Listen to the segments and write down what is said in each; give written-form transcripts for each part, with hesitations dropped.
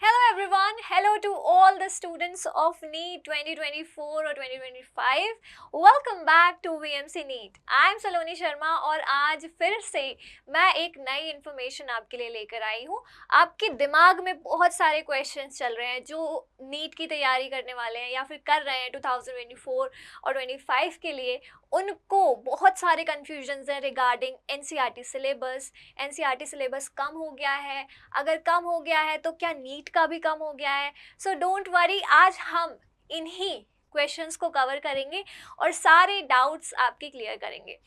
Hello everyone, hello to all the students of NEET 2024 और 2025. Welcome back to VMC NEET. I am सलोनी शर्मा और आज फिर से मैं एक नई इन्फॉर्मेशन आपके लिए लेकर आई हूँ. आपके दिमाग में बहुत सारे क्वेश्चंस चल रहे हैं जो नीट की तैयारी करने वाले हैं या फिर कर रहे हैं 2024 और 25 के लिए. उनको बहुत सारे कन्फ्यूजन्स हैं regarding NCERT syllabus. NCERT syllabus कम हो गया है, अगर कम हो गया है तो क्या नीट का भी कम हो गया है. सो डोंट वरी, आज हम इन्हीं क्वेश्चंस को कवर करेंगे और सारे डाउट्स आपके क्लियर करेंगे.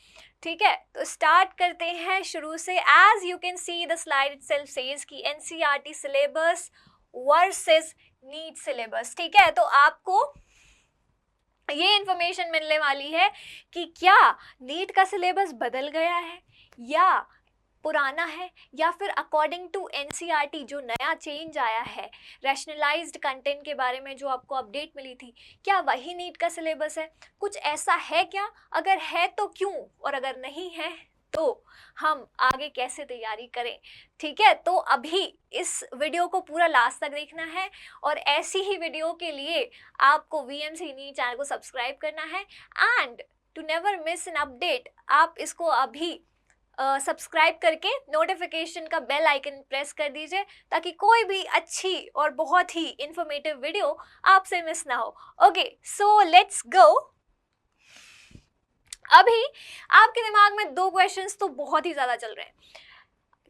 ठीक है, तो स्टार्ट करते हैं शुरू से. As you can see the slide itself says कि NCERT syllabus versus NEET syllabus. ठीक है, तो आपको ये इंफॉर्मेशन मिलने वाली है कि क्या नीट का सिलेबस बदल गया है या पुराना है, या फिर अकॉर्डिंग टू एनसीईआरटी जो नया चेंज आया है रैशनलाइज्ड कंटेंट के बारे में जो आपको अपडेट मिली थी, क्या वही नीट का सिलेबस है. कुछ ऐसा है क्या, अगर है तो क्यों, और अगर नहीं है तो हम आगे कैसे तैयारी करें. ठीक है, तो अभी इस वीडियो को पूरा लास्ट तक देखना है और ऐसी ही वीडियो के लिए आपको वीएमसी नीट चैनल को सब्सक्राइब करना है. And to never miss an update, आप इसको अभी सब्सक्राइब करके नोटिफिकेशन का बेल आइकन प्रेस कर दीजिए ताकि कोई भी अच्छी और बहुत ही इंफॉर्मेटिव वीडियो आपसे मिस ना हो. Okay, so let's go. अभी आपके दिमाग में दो क्वेश्चंस तो बहुत ही ज़्यादा चल रहे हैं.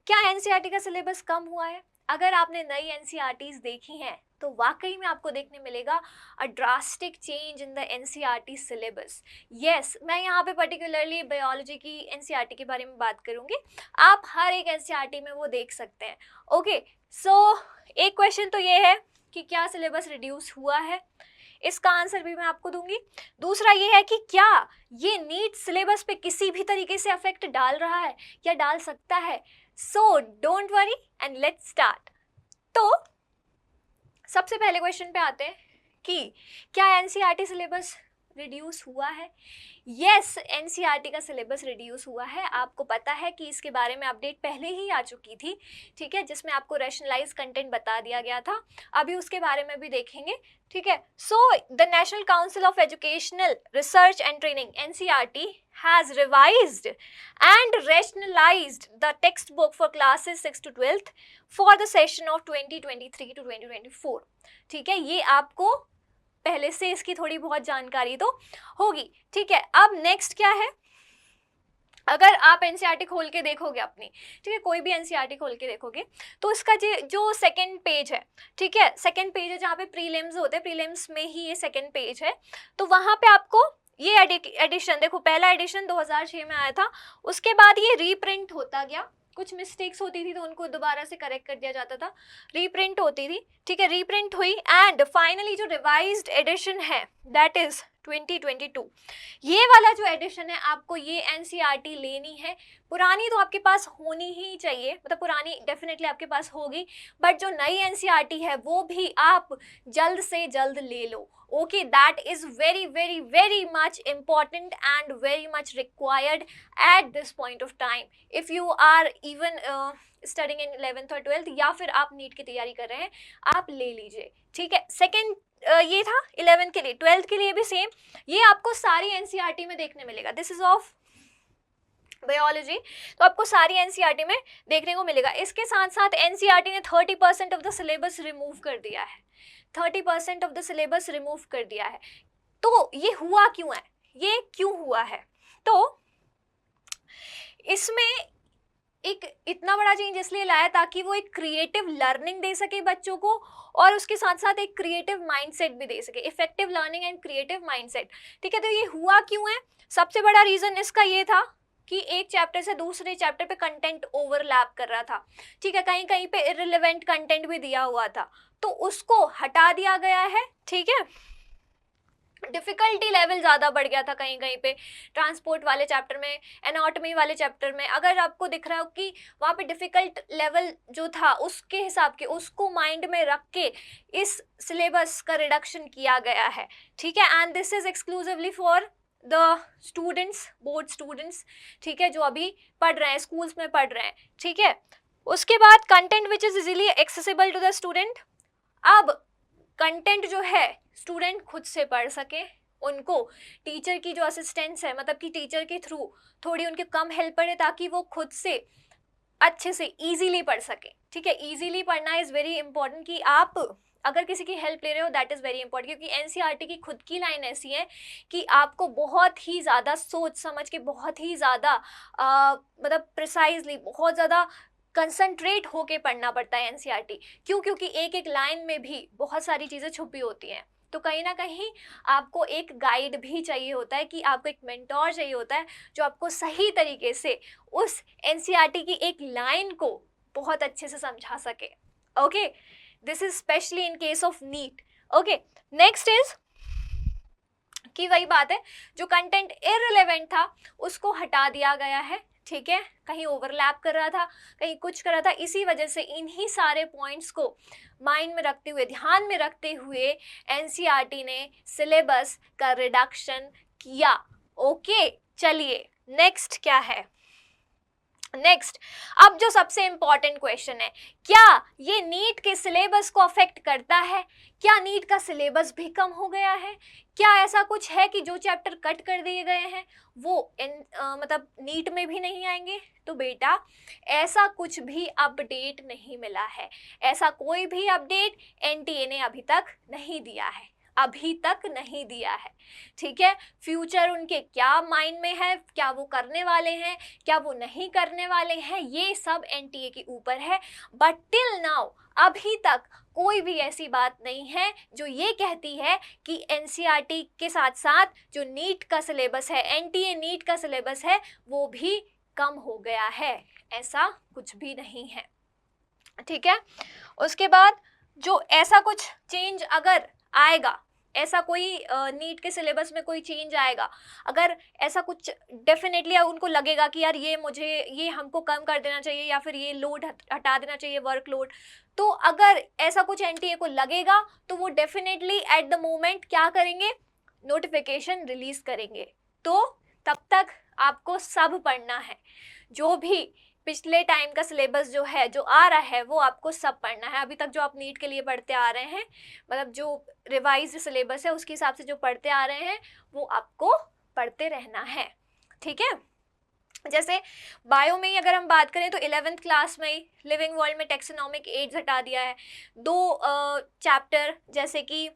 क्या एनसीईआरटी का सिलेबस कम हुआ है? अगर आपने नई एनसीईआरटीज देखी हैं तो वाकई में आपको देखने मिलेगा a drastic change in the NCERT syllabus. Yes, मैं यहाँ पे पर्टिकुलरली बायोलॉजी की एनसीईआरटी के बारे में बात करूँगी. आप हर एक एनसीईआरटी में वो देख सकते हैं. ओके, सो एक क्वेश्चन तो ये है कि क्या सिलेबस रिड्यूस हुआ है, इसका आंसर भी मैं आपको दूंगी. दूसरा ये है कि क्या ये नीट सिलेबस पे किसी भी तरीके से अफेक्ट डाल रहा है या डाल सकता है. So don't worry and let's start. तो सबसे पहले क्वेश्चन पे आते हैं कि क्या एनसीईआरटी सिलेबस रिड्यूस हुआ है. यस, एनसीईआरटी का सिलेबस रिड्यूस हुआ है. आपको पता है कि इसके बारे में अपडेट पहले ही आ चुकी थी. ठीक है, जिसमें आपको रैशनलाइज कंटेंट बता दिया गया था. अभी उसके बारे में भी देखेंगे. ठीक है, so the national council of educational research and training NCERT has revised and rationalized the textbook for classes 6 to 12th for the session of 2023 to 2024. ठीक है, ये आपको पहले से इसकी थोड़ी बहुत जानकारी तो होगी. ठीक है, अब नेक्स्ट क्या है. अगर आप एनसीईआरटी खोल के देखोगे अपनी, ठीक है, कोई भी एनसीईआरटी खोल के देखोगे तो इसका जो सेकंड पेज है, ठीक है, सेकंड पेज है जहाँ पे प्रीलिम्स होते हैं, प्रीलिम्स में ही ये सेकंड पेज है. तो वहाँ पे आपको ये एडिशन देखो, पहला एडिशन 2006 में आया था, उसके बाद ये रीप्रिंट होता गया. कुछ मिस्टेक्स होती थी तो उनको दोबारा से करेक्ट कर दिया जाता था, रीप्रिंट होती थी. ठीक है, रीप्रिंट हुई एंड फाइनली जो रिवाइज्ड एडिशन है दैट इज 2022. ये वाला जो एडिशन है आपको ये एनसीईआरटी लेनी है. पुरानी तो आपके पास होनी ही चाहिए, मतलब पुरानी डेफिनेटली आपके पास होगी, बट जो नई एनसीईआरटी है वो भी आप जल्द से जल्द ले लो. Okay, that is very very very much important and very much required at this point of time if you are even studying in 11th और 12th या फिर आप नीट की तैयारी कर रहे हैं, आप ले लीजिए. ठीक है, सेकेंड ये था 11th के लिए. 12th के लिए भी सेम, ये आपको सारी एनसीईआरटी में देखने मिलेगा. दिस इज ऑफ बायोलॉजी, तो आपको सारी एनसीईआरटी में देखने को मिलेगा. इसके साथ साथ एनसीईआरटी ने 30% ऑफ द सिलेबस रिमूव कर दिया है. 30% ऑफ द सिलेबस रिमूव कर दिया है. तो ये हुआ क्यों है, ये क्यों हुआ है? तो इसमें एक इतना बड़ा चेंज इसलिए लाया ताकि वो एक क्रिएटिव लर्निंग दे सके बच्चों को और उसके साथ साथ एक क्रिएटिव माइंडसेट भी दे सके, effective learning and creative mindset. ठीक है, तो ये हुआ क्यों है? सबसे बड़ा रीजन इसका ये था कि एक चैप्टर से दूसरे चैप्टर पे कंटेंट ओवरलैप कर रहा था. ठीक है, कहीं कहीं पे इररिलेवेंट कंटेंट भी दिया हुआ था, तो उसको हटा दिया गया है. ठीक है, डिफ़िकल्टी लेवल ज़्यादा बढ़ गया था कहीं कहीं पे ट्रांसपोर्ट वाले चैप्टर में, एनाटॉमी वाले चैप्टर में. अगर आपको दिख रहा हो कि वहाँ पे डिफ़िकल्ट लेवल जो था उसके हिसाब के, उसको माइंड में रख के इस सिलेबस का रिडक्शन किया गया है. ठीक है, and this is exclusively for the students, board students. ठीक है, जो अभी पढ़ रहे हैं, स्कूल्स में पढ़ रहे हैं. ठीक है, उसके बाद content which is easily accessible to the student, अब कंटेंट जो है स्टूडेंट खुद से पढ़ सके, उनको टीचर की जो असिस्टेंस है, मतलब कि टीचर के थ्रू थोड़ी उनके कम हेल्प पड़े, ताकि वो खुद से अच्छे से इजीली पढ़ सके। ठीक है, इजीली पढ़ना इज़ वेरी इंपॉर्टेंट, कि आप अगर किसी की हेल्प ले रहे हो दैट इज़ वेरी इंपॉर्टेंट, क्योंकि एनसीईआरटी की खुद की लाइन ऐसी है कि आपको बहुत ही ज़्यादा सोच समझ के, बहुत ही ज़्यादा मतलब प्रिसाइजली, बहुत ज़्यादा कंसंट्रेट होके पढ़ना पड़ता है एनसीईआरटी। क्यों? क्योंकि एक एक लाइन में भी बहुत सारी चीज़ें छुपी होती हैं। तो कहीं ना कहीं आपको एक गाइड भी चाहिए होता है, कि आपको एक मेंटोर चाहिए होता है जो आपको सही तरीके से उस एनसीईआरटी की एक लाइन को बहुत अच्छे से समझा सके। Okay, this is specially in case of NEET. Okay, next is कि वही बात है, जो कंटेंट इररिलेवेंट था उसको हटा दिया गया है। ठीक है, कहीं ओवरलैप कर रहा था, कहीं कुछ कर रहा था, इसी वजह से इन्हीं सारे पॉइंट्स को माइंड में रखते हुए, ध्यान में रखते हुए एनसीईआरटी ने सिलेबस का रिडक्शन किया। ओके, चलिए नेक्स्ट क्या है। नेक्स्ट, अब जो सबसे इंपॉर्टेंट क्वेश्चन है, क्या ये नीट के सिलेबस को अफेक्ट करता है? क्या नीट का सिलेबस भी कम हो गया है? क्या ऐसा कुछ है कि जो चैप्टर कट कर दिए गए हैं वो मतलब नीट में भी नहीं आएंगे? तो बेटा ऐसा कुछ भी अपडेट नहीं मिला है, ऐसा कोई भी अपडेट एनटीए ने अभी तक नहीं दिया है, अभी तक नहीं दिया है। ठीक है, फ्यूचर उनके क्या माइंड में है, क्या वो करने वाले हैं, क्या वो नहीं करने वाले हैं, ये सब एनटीए के ऊपर है। बट टिल नाउ अभी तक कोई भी ऐसी बात नहीं है जो ये कहती है कि एनसीईआरटी के साथ साथ जो नीट का सिलेबस है, एनटीए नीट का सिलेबस है, वो भी कम हो गया है। ऐसा कुछ भी नहीं है। ठीक है, उसके बाद जो ऐसा कुछ चेंज अगर आएगा, ऐसा कोई नीट के सिलेबस में कोई चेंज आएगा, अगर ऐसा कुछ डेफिनेटली उनको लगेगा कि यार ये हमको कम कर देना चाहिए, या फिर ये लोड हटा देना चाहिए, वर्कलोड, तो अगर ऐसा कुछ एनटीए को लगेगा तो वो डेफिनेटली एट द मोमेंट क्या करेंगे, नोटिफिकेशन रिलीज करेंगे। तो तब तक आपको सब पढ़ना है, जो भी पिछले टाइम का सिलेबस जो है, जो आ रहा है, वो आपको सब पढ़ना है। अभी तक जो आप नीट के लिए पढ़ते आ रहे हैं, मतलब जो रिवाइज सिलेबस है उसके हिसाब से जो पढ़ते आ रहे हैं, वो आपको पढ़ते रहना है। ठीक है, जैसे बायो में ही अगर हम बात करें तो 11th क्लास में ही लिविंग वर्ल्ड में टेक्सोनोमिक एड्स हटा दिया है। 2 चैप्टर जैसे कि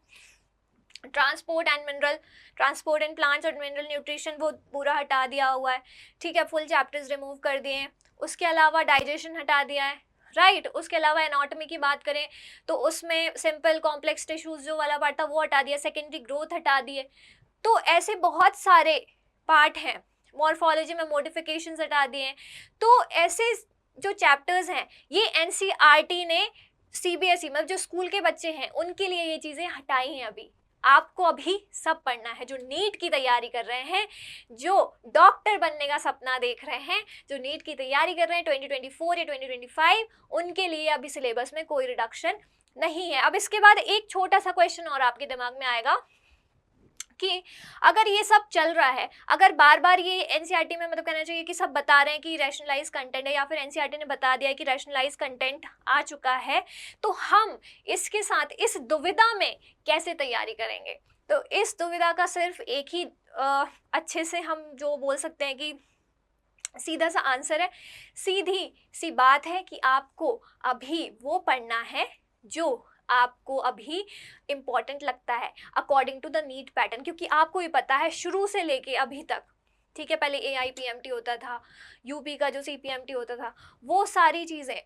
transport and mineral, transport and plants और मिनरल न्यूट्रिशन, वो पूरा हटा दिया हुआ है। ठीक है, फुल चैप्टर्स रिमूव कर दिए हैं। उसके अलावा डाइजेशन हटा दिया है, राइट। उसके अलावा एनाटॉमी की बात करें तो उसमें सिंपल कॉम्प्लेक्स टिश्यूज जो वाला पार्ट था वो हटा दिया, सेकेंडरी ग्रोथ हटा दिए। तो ऐसे बहुत सारे पार्ट हैं। मॉर्फोलॉजी में मॉडिफिकेशंस हटा दिए हैं। तो ऐसे जो चैप्टर्स हैं ये एनसीईआरटी ने सीबीएसई मतलब जो स्कूल के बच्चे हैं उनके लिए ये चीज़ें हटाई हैं। अभी आपको अभी सब पढ़ना है। जो नीट की तैयारी कर रहे हैं, जो डॉक्टर बनने का सपना देख रहे हैं, जो नीट की तैयारी कर रहे हैं 2024 या 2025, उनके लिए अभी सिलेबस में कोई रिडक्शन नहीं है। अब इसके बाद एक छोटा सा क्वेश्चन और आपके दिमाग में आएगा कि अगर ये सब चल रहा है, अगर बार बार ये एनसीईआरटी में मतलब कहना चाहिए कि सब बता रहे हैं कि रैशनलाइज कंटेंट है, या फिर एनसीईआरटी ने बता दिया है कि रैशनलाइज कंटेंट आ चुका है, तो हम इसके साथ इस दुविधा में कैसे तैयारी करेंगे? तो इस दुविधा का सिर्फ एक ही अच्छे से हम जो बोल सकते हैं कि सीधा सा आंसर है, सीधी सी बात है कि आपको अभी वो पढ़ना है जो आपको अभी इम्पॉर्टेंट लगता है according to the NEET pattern. क्योंकि आपको ये पता है शुरू से लेके अभी तक, ठीक है, पहले AIPMT होता था, यूपी का जो CPMT होता था, वो सारी चीज़ें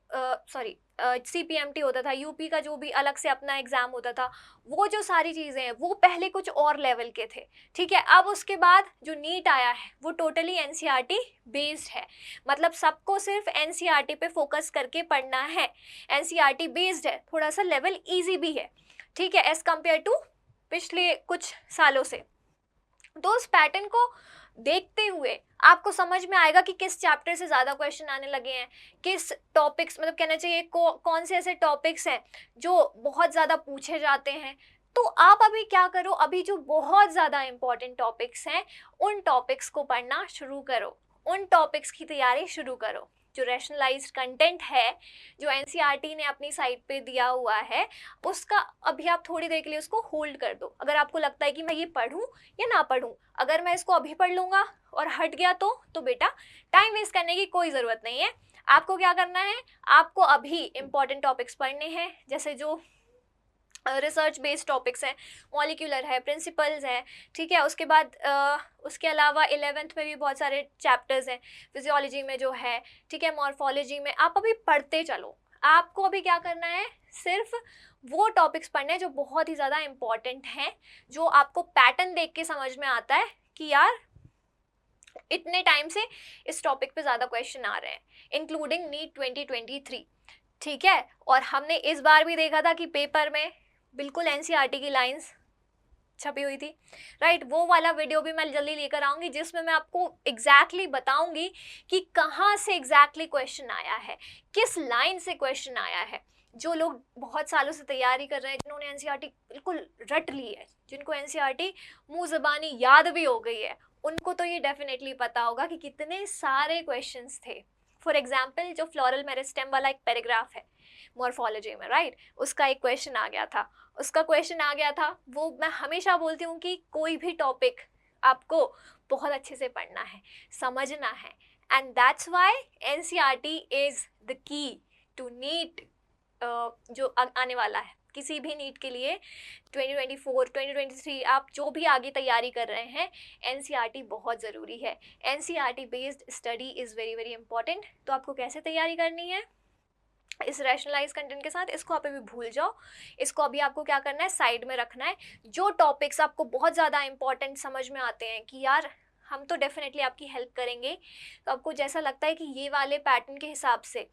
CPMT होता था, यूपी का जो भी अलग से अपना एग्ज़ाम होता था, वो जो सारी चीज़ें हैं वो पहले कुछ और लेवल के थे। ठीक है, अब उसके बाद जो नीट आया है वो टोटली NCERT बेस्ड है। मतलब सबको सिर्फ NCERT पे फोकस करके पढ़ना है, NCERT बेस्ड है, थोड़ा सा लेवल ईजी भी है, ठीक है, एज़ कम्पेयर टू पिछले कुछ सालों से। तो उस पैटर्न को देखते हुए आपको समझ में आएगा कि किस चैप्टर से ज़्यादा क्वेश्चन आने लगे हैं, किस टॉपिक्स मतलब कहना चाहिए कौन से ऐसे टॉपिक्स हैं जो बहुत ज़्यादा पूछे जाते हैं। तो आप अभी क्या करो, अभी जो बहुत ज़्यादा इम्पॉर्टेंट टॉपिक्स हैं उन टॉपिक्स को पढ़ना शुरू करो, उन टॉपिक्स की तैयारी शुरू करो। जो रैशनलाइज्ड कंटेंट है, जो एनसीईआरटी ने अपनी साइट पे दिया हुआ है, उसका अभी आप थोड़ी देर के लिए उसको होल्ड कर दो। अगर आपको लगता है कि मैं ये पढूं या ना पढूं, अगर मैं इसको अभी पढ़ लूँगा और हट गया तो बेटा टाइम वेस्ट करने की कोई ज़रूरत नहीं है। आपको क्या करना है, आपको अभी इम्पॉर्टेंट टॉपिक्स पढ़ने हैं, जैसे जो रिसर्च बेस्ड टॉपिक्स हैं, मॉलिक्यूलर है, प्रिंसिपल्स है, ठीक है। उसके बाद उसके अलावा 11th में भी बहुत सारे चैप्टर्स हैं, फिजियोलॉजी में जो है, ठीक है, मॉर्फोलॉजी में। आप अभी पढ़ते चलो। आपको अभी क्या करना है, सिर्फ वो टॉपिक्स पढ़ने हैं जो बहुत ही ज़्यादा इम्पॉर्टेंट हैं, जो आपको पैटर्न देख के समझ में आता है कि यार इतने टाइम से इस टॉपिक पे ज़्यादा क्वेश्चन आ रहे हैं, इंक्लूडिंग नीट 2023, ठीक है। और हमने इस बार भी देखा था कि पेपर में बिल्कुल एनसीईआरटी की लाइंस छपी हुई थी, राइट। वो वाला वीडियो भी मैं जल्दी लेकर आऊँगी, जिसमें मैं आपको एग्जैक्टली बताऊँगी कि कहाँ से एग्जैक्टली क्वेश्चन आया है, किस लाइन से क्वेश्चन आया है। जो लोग बहुत सालों से तैयारी कर रहे हैं, जिन्होंने एनसीईआरटी बिल्कुल रट ली है, जिनको एनसीईआरटी मुँह ज़बानी याद भी हो गई है, उनको तो ये डेफिनेटली पता होगा कि कितने सारे क्वेश्चंस थे। फॉर एग्जाम्पल, जो फ्लोरल मेरिस्टेम वाला एक पैराग्राफ है मॉर्फोलॉजी में, राइट, उसका एक क्वेश्चन आ गया था, वो मैं हमेशा बोलती हूँ कि कोई भी टॉपिक आपको बहुत अच्छे से पढ़ना है, समझना है, and that's why NCERT is the key to NEET जो आने वाला है, किसी भी नीट के लिए 2024, 2023, आप जो भी आगे तैयारी कर रहे हैं, एनसीईआरटी बहुत ज़रूरी है। NCERT based study is very very important. तो आपको कैसे तैयारी करनी है इस रैशनलाइज कंटेंट के साथ, इसको आप अभी भूल जाओ। इसको अभी आपको क्या करना है, साइड में रखना है। जो टॉपिक्स आपको बहुत ज़्यादा इंपॉर्टेंट समझ में आते हैं कि यार हम तो डेफिनेटली आपकी हेल्प करेंगे, तो आपको जैसा लगता है कि ये वाले पैटर्न के हिसाब से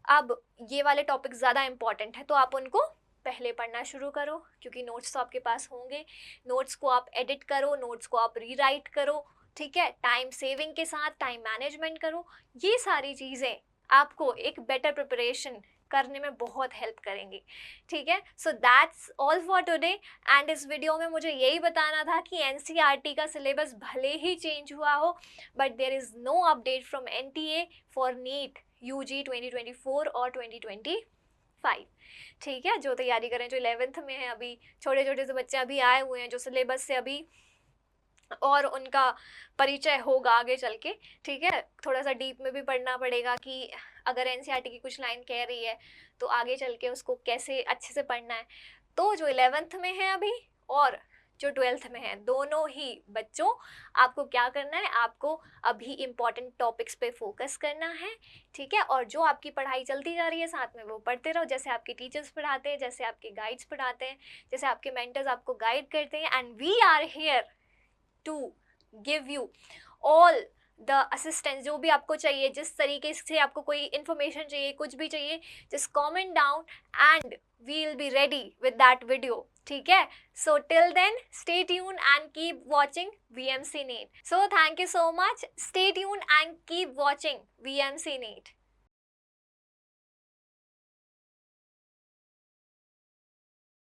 अब ये वाले टॉपिक ज़्यादा इंपॉर्टेंट है, तो आप उनको पहले पढ़ना शुरू करो, क्योंकि नोट्स तो आपके पास होंगे। नोट्स को आप एडिट करो, नोट्स को आप रीराइट करो, ठीक है, टाइम सेविंग के साथ टाइम मैनेजमेंट करो। ये सारी चीज़ें आपको एक बेटर प्रिपरेशन करने में बहुत हेल्प करेंगी, ठीक है। So that's all for today. And इस वीडियो में मुझे यही बताना था कि एनसीईआरटी का सिलेबस भले ही चेंज हुआ हो, but there is no update from NTA for NEET UG 2024 और 2025, ठीक है। जो तैयारी करें, जो 11th में है, अभी छोटे छोटे से बच्चे अभी आए हुए हैं, जो सिलेबस से अभी और उनका परिचय होगा आगे चल के, ठीक है। थोड़ा सा डीप में भी पढ़ना पड़ेगा कि अगर एनसीईआरटी की कुछ लाइन कह रही है तो आगे चल के उसको कैसे अच्छे से पढ़ना है। तो जो 11th में है अभी और जो 12th में है, दोनों ही बच्चों, आपको क्या करना है, आपको अभी इम्पॉर्टेंट टॉपिक्स पे फोकस करना है, ठीक है। और जो आपकी पढ़ाई चलती जा रही है साथ में वो पढ़ते रहो, जैसे आपके टीचर्स पढ़ाते हैं, जैसे आपके गाइड्स पढ़ाते हैं, जैसे आपके मेंटर्स आपको गाइड करते हैं। And we are here to give you all the assistance, जो भी आपको चाहिए, जिस तरीके से आपको कोई इन्फॉर्मेशन चाहिए, कुछ भी चाहिए, just comment down and we will be ready with that video, ठीक है। So till then stay tune and keep watching VMC NEET. So thank you so much. Stay tuned and keep watching VMC NEET.